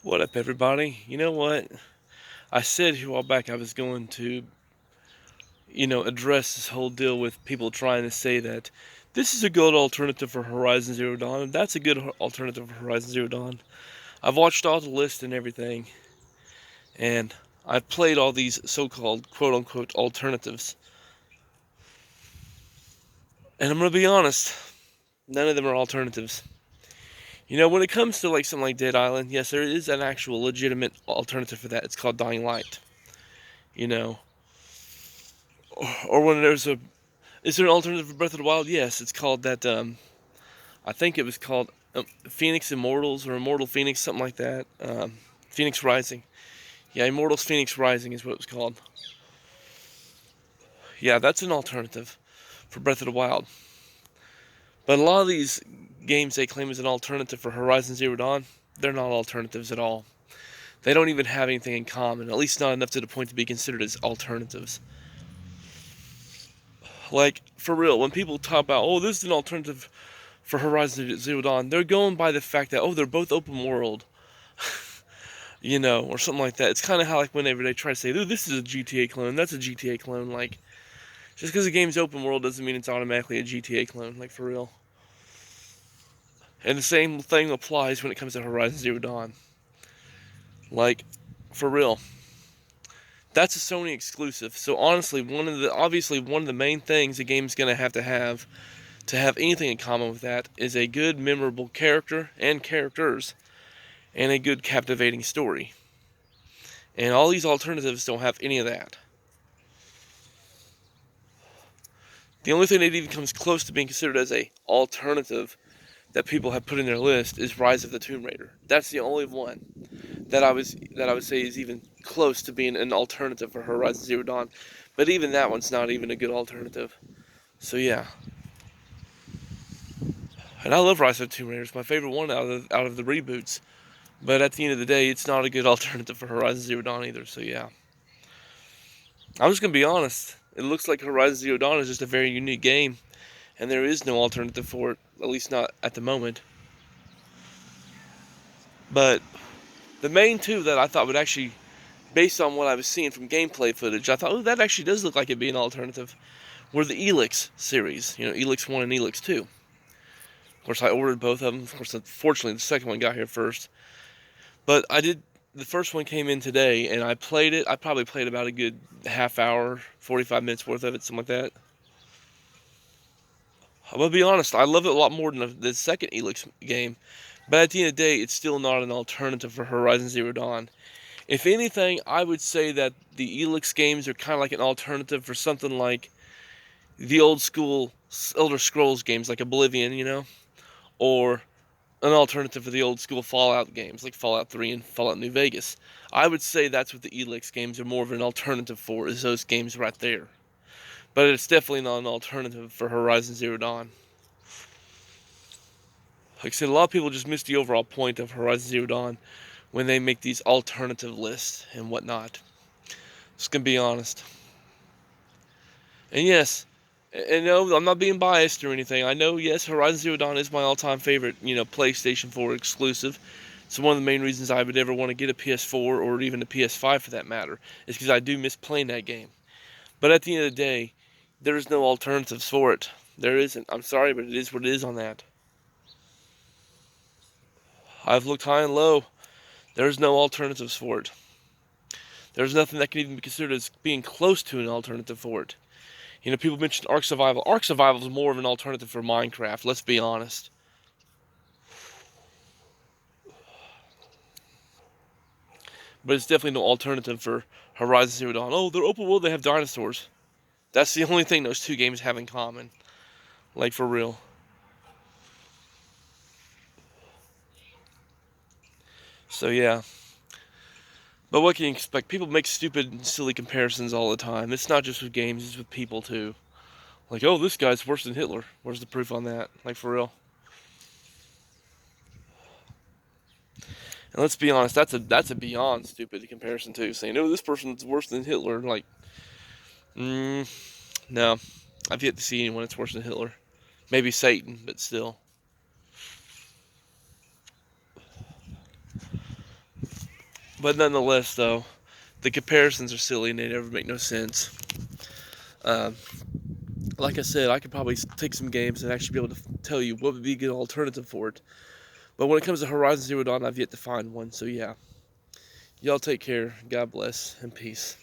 What up, everybody? You know what? I said a while back I was going to, address this whole deal with people trying to say that this is a good alternative for Horizon Zero Dawn, and that's a good alternative for Horizon Zero Dawn. I've watched all the lists and everything, and I've played all these so-called quote-unquote alternatives. And I'm gonna be honest, none of them are alternatives. When it comes to like something like Dead Island, yes, there is an actual legitimate alternative for that. It's called Dying Light. You know, or when there's a Is there an alternative for Breath of the Wild? Yes, it's called that. I think it was called Phoenix Immortals or Immortal Phoenix, something like that. Phoenix Rising. Yeah, Immortals Phoenix Rising is what it was called. Yeah, that's an alternative for Breath of the Wild. But a lot of these games they claim as an alternative for Horizon Zero Dawn, they're not alternatives at all. They don't even have anything in common, at least not enough to the point to be considered as alternatives. Like, for real, when people talk about, oh, this is an alternative for Horizon Zero Dawn, they're going by the fact that, oh, they're both open world, or something like that. It's kind of how, like, whenever they try to say, oh, this is a GTA clone, that's a GTA clone, like, just because a game's open world doesn't mean it's automatically a GTA clone, like, for real. And the same thing applies when it comes to Horizon Zero Dawn. Like, for real. That's a Sony exclusive. So honestly, obviously one of the main things a game's gonna have to have anything in common with that is a good, memorable character and characters and a good, captivating story. And all these alternatives don't have any of that. The only thing that even comes close to being considered as a alternative that people have put in their list is Rise of the Tomb Raider. That's the only one that I would say is even close to being an alternative for Horizon Zero Dawn. But even that one's not even a good alternative. So yeah. And I love Rise of the Tomb Raider. It's my favorite one out of the reboots. But at the end of the day, it's not a good alternative for Horizon Zero Dawn either. So yeah. I'm just gonna be honest. It looks like Horizon Zero Dawn is just a very unique game, and there is no alternative for it, at least not at the moment. But the main two that I thought would actually, based on what I was seeing from gameplay footage, I thought, oh, that actually does look like it'd be an alternative, were the Elix series. Elix 1 and Elix 2. Of course, I ordered both of them. Of course, unfortunately, the second one got here first. But the first one came in today, and I played it. I probably played about a good half hour, 45 minutes worth of it, something like that. I'm gonna be honest, I love it a lot more than the second Elix game, but at the end of the day, it's still not an alternative for Horizon Zero Dawn. If anything, I would say that the Elix games are kind of like an alternative for something like the old school Elder Scrolls games, like Oblivion, or an alternative for the old school Fallout games, like Fallout 3 and Fallout New Vegas. I would say that's what the Elix games are more of an alternative for, is those games right there. But it's definitely not an alternative for Horizon Zero Dawn. Like I said, a lot of people just miss the overall point of Horizon Zero Dawn when they make these alternative lists and whatnot. Just gonna be honest. And yes, and no, I'm not being biased or anything. I know, yes, Horizon Zero Dawn is my all-time favorite, PlayStation 4 exclusive. So one of the main reasons I would ever want to get a PS4 or even a PS5 for that matter is because I do miss playing that game. But at the end of the day, there is no alternatives for it. There isn't. I'm sorry, but it is what it is on that. I've looked high and low. There's no alternatives for it. There's nothing that can even be considered as being close to an alternative for it. People mentioned Ark Survival. Ark Survival is more of an alternative for Minecraft, let's be honest. But it's definitely no alternative for Horizon Zero Dawn. Oh, they're open world, they have dinosaurs. That's the only thing those two games have in common. Like, for real. So, yeah. But what can you expect? People make stupid and silly comparisons all the time. It's not just with games, it's with people, too. Like, oh, this guy's worse than Hitler. Where's the proof on that? Like, for real. And let's be honest, that's a beyond stupid comparison too. Saying, "Oh, this person's worse than Hitler," like, no, I've yet to see anyone that's worse than Hitler. Maybe Satan, but still. But nonetheless, though, the comparisons are silly and they never make no sense. Um, like I said, I could probably take some games and actually be able to tell you what would be a good alternative for it. But when it comes to Horizon Zero Dawn, I've yet to find one. So yeah, y'all take care. God bless and peace.